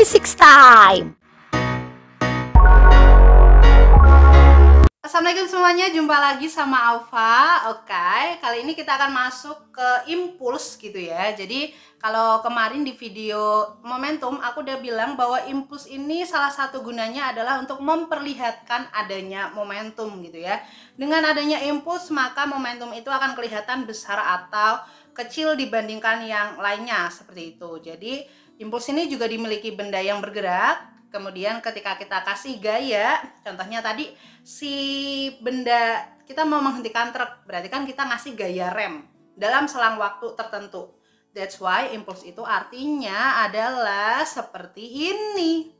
Physics time. Assalamualaikum semuanya, jumpa lagi sama Alfa. Oke, kali ini kita akan masuk ke impuls gitu ya. Jadi kalau kemarin di video momentum aku udah bilang bahwa impuls ini salah satu gunanya adalah untuk memperlihatkan adanya momentum gitu ya. Dengan adanya impuls maka momentum itu akan kelihatan besar atau kecil dibandingkan yang lainnya seperti itu. Jadi impuls ini juga dimiliki benda yang bergerak. Kemudian ketika kita kasih gaya, contohnya tadi si benda kita mau menghentikan truk, berarti kan kita ngasih gaya rem dalam selang waktu tertentu. That's why impuls itu artinya adalah seperti ini.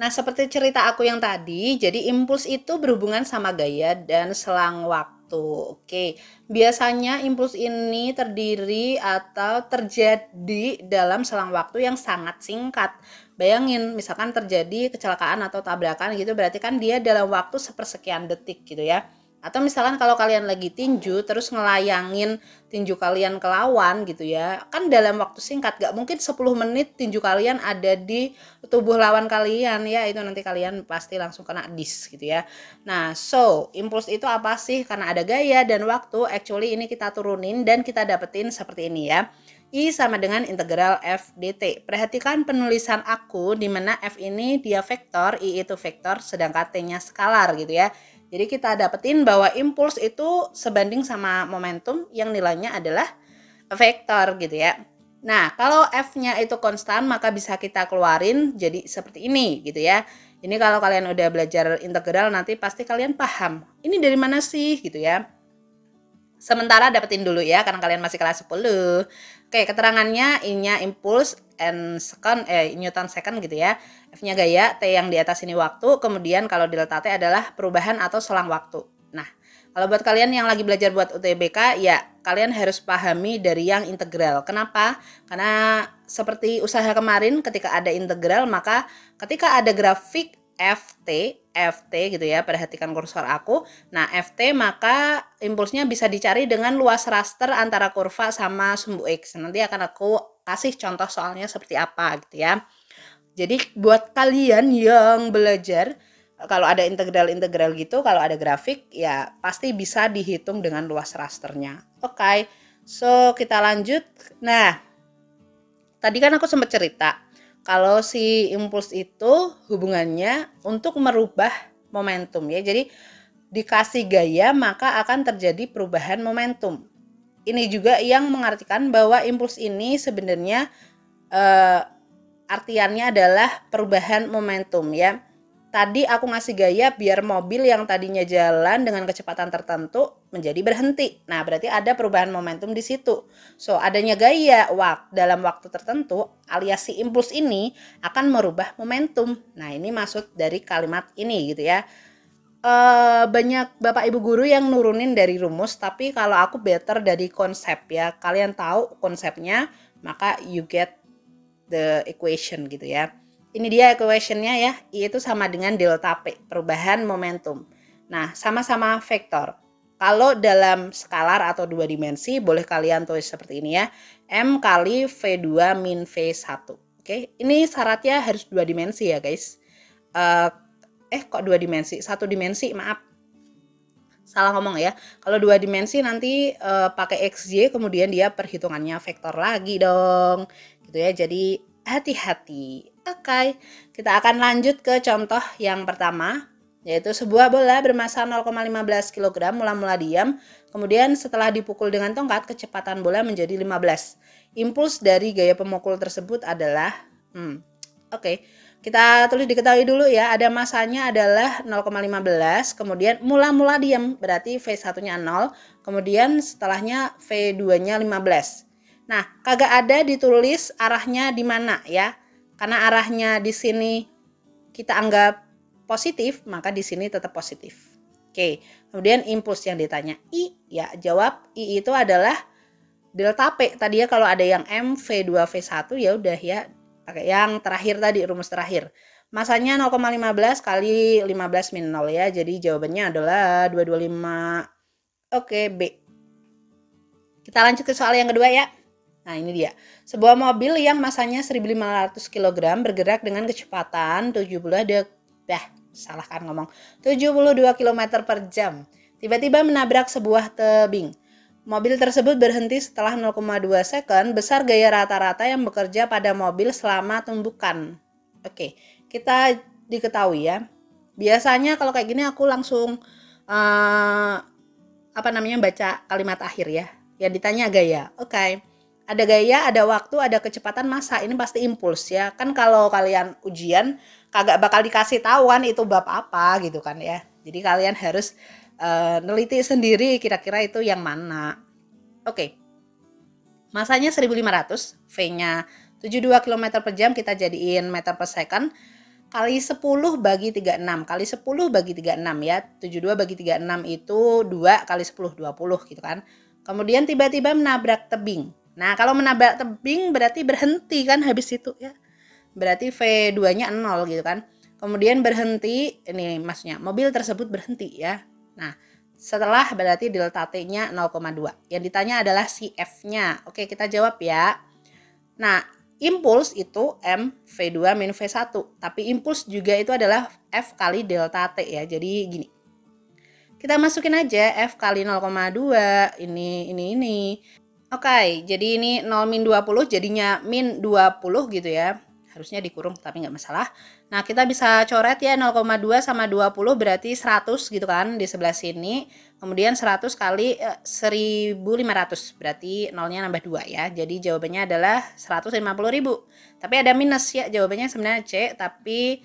Nah, seperti cerita aku yang tadi, jadi impuls itu berhubungan sama gaya dan selang waktu. Oke, biasanya impuls ini terdiri atau terjadi dalam selang waktu yang sangat singkat. Bayangin, misalkan terjadi kecelakaan atau tabrakan gitu, berarti kan dia dalam waktu sepersekian detik gitu ya. Atau misalkan kalau kalian lagi tinju terus ngelayangin tinju kalian ke lawan gitu ya, kan dalam waktu singkat, gak mungkin 10 menit tinju kalian ada di tubuh lawan kalian ya, itu nanti kalian pasti langsung kena dis gitu ya. Nah, so impuls itu apa sih? Karena ada gaya dan waktu, actually ini kita turunin dan kita dapetin seperti ini ya. I sama dengan integral F dt. Perhatikan penulisan aku di mana F ini dia vektor, I itu vektor, sedangkan T-nya skalar gitu ya. Jadi kita dapetin bahwa impuls itu sebanding sama momentum yang nilainya adalah vektor gitu ya. Nah, kalau F-nya itu konstan maka bisa kita keluarin jadi seperti ini gitu ya. Ini kalau kalian udah belajar integral nanti pasti kalian paham. Ini dari mana sih gitu ya. Sementara dapetin dulu ya karena kalian masih kelas 10. Oke, keterangannya I-nya impuls, N second, Newton second gitu ya. F-nya gaya, T yang di atas ini waktu, kemudian kalau delta T adalah perubahan atau selang waktu. Nah, kalau buat kalian yang lagi belajar buat UTBK, ya kalian harus pahami dari yang integral. Kenapa? Karena seperti usaha kemarin ketika ada integral, maka ketika ada grafik FT gitu ya, perhatikan kursor aku. Nah, FT maka impulsnya bisa dicari dengan luas raster antara kurva sama sumbu X. Nanti akan aku kasih contoh soalnya seperti apa gitu ya. Jadi buat kalian yang belajar, kalau ada integral gitu, kalau ada grafik ya pasti bisa dihitung dengan luas rasternya. Oke, so kita lanjut. Nah, tadi kan aku sempat cerita kalau si impuls itu hubungannya untuk merubah momentum ya. Jadi dikasih gaya maka akan terjadi perubahan momentum. Ini juga yang mengartikan bahwa impuls ini sebenarnya artiannya adalah perubahan momentum ya. Tadi aku ngasih gaya biar mobil yang tadinya jalan dengan kecepatan tertentu menjadi berhenti. Nah, berarti ada perubahan momentum di situ. So, adanya gaya dalam waktu tertentu alias si impuls ini akan merubah momentum. Nah, ini maksud dari kalimat ini gitu ya. Banyak Bapak Ibu guru yang nurunin dari rumus, tapi kalau aku better dari konsep ya. Kalian tahu konsepnya, maka you get the equation gitu ya. Ini dia equationnya ya, I itu sama dengan delta P, perubahan momentum. Nah, sama-sama vektor. Kalau dalam skalar atau dua dimensi, boleh kalian tulis seperti ini ya, M kali V2 min V1. Oke, ini syaratnya harus dua dimensi ya guys. Kok dua dimensi? Satu dimensi, maaf. Salah ngomong ya. Kalau dua dimensi nanti pakai XY, kemudian dia perhitungannya vektor lagi dong. Gitu ya, jadi hati-hati. Oke, kita akan lanjut ke contoh yang pertama, yaitu sebuah bola bermasa 0,15 kg mula-mula diam, kemudian setelah dipukul dengan tongkat, kecepatan bola menjadi 15. Impuls dari gaya pemukul tersebut adalah, kita tulis diketahui dulu ya, ada masanya adalah 0,15, kemudian mula-mula diam, berarti V1-nya 0, kemudian setelahnya V2-nya 15. Nah, kagak ada ditulis arahnya di mana ya. Karena arahnya di sini kita anggap positif, maka di sini tetap positif. Oke, kemudian impuls yang ditanya I, ya jawab I itu adalah delta P. Tadi ya kalau ada yang M, V2, V1 ya udah ya pakai yang terakhir tadi, rumus terakhir. Masanya 0,15 kali 15 min 0 ya. Jadi jawabannya adalah 225. Oke, B. Kita lanjut ke soal yang kedua ya. Nah, ini dia. Sebuah mobil yang masanya 1.500 kg bergerak dengan kecepatan 72 km per jam. Tiba-tiba menabrak sebuah tebing. Mobil tersebut berhenti setelah 0,2 second, besar gaya rata-rata yang bekerja pada mobil selama tumbukan. Oke, kita diketahui ya. Biasanya kalau kayak gini aku langsung baca kalimat akhir ya. Yang ditanya gaya. Oke. Ada gaya, ada waktu, ada kecepatan, masa. Ini pasti impuls ya. Kan kalau kalian ujian kagak bakal dikasih tahu kan itu bab apa gitu kan ya. Jadi kalian harus neliti sendiri kira-kira itu yang mana. Oke. Masanya 1.500, V-nya 72 km per jam, kita jadiin meter per second. Kali 10 bagi 36. Kali 10 bagi 36 ya. 72 bagi 36 itu 2 kali 10, 20 gitu kan. Kemudian tiba-tiba menabrak tebing. Nah, kalau menabrak tebing berarti berhenti kan habis itu ya. Berarti V2-nya 0 gitu kan. Kemudian berhenti, ini maksudnya mobil tersebut berhenti ya. Nah, setelah berarti delta T-nya 0,2. Yang ditanya adalah si F-nya. Oke, kita jawab ya. Nah, impuls itu M V2 min V1. Tapi impuls juga itu adalah F kali delta T ya. Jadi gini. Kita masukin aja F kali 0,2. Ini. Oke, jadi ini 0 min 20 jadinya min 20 gitu ya. Harusnya dikurung tapi nggak masalah. Nah, kita bisa coret ya 0,2 sama 20 berarti 100 gitu kan di sebelah sini. Kemudian 100 kali 1.500 berarti nolnya nambah 2 ya. Jadi jawabannya adalah 150.000. Tapi ada minus ya, jawabannya sebenarnya C, tapi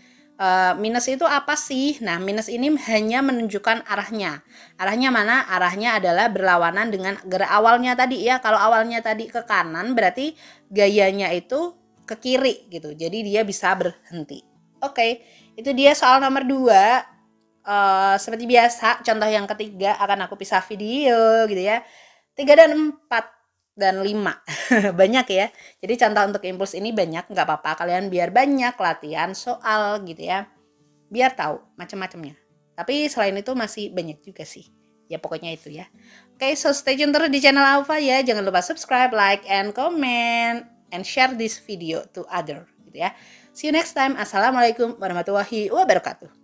minus itu apa sih? Nah, minus ini hanya menunjukkan arahnya. Arahnya mana? Arahnya adalah berlawanan dengan gerak awalnya tadi ya. Kalau awalnya tadi ke kanan berarti gayanya itu ke kiri gitu. Jadi dia bisa berhenti. Oke, itu dia soal nomor 2. Seperti biasa, contoh yang ketiga akan aku pisah video gitu ya. 3 dan 4 dan 5. Banyak ya. Jadi contoh untuk impuls ini banyak, nggak apa-apa. Kalian biar banyak latihan soal gitu ya. Biar tahu macam-macamnya. Tapi selain itu masih banyak juga sih. Ya pokoknya itu ya. Oke, so stay tune terus di channel Alfa ya. Jangan lupa subscribe, like, and comment. And share this video to other gitu ya. See you next time. Assalamualaikum warahmatullahi wabarakatuh.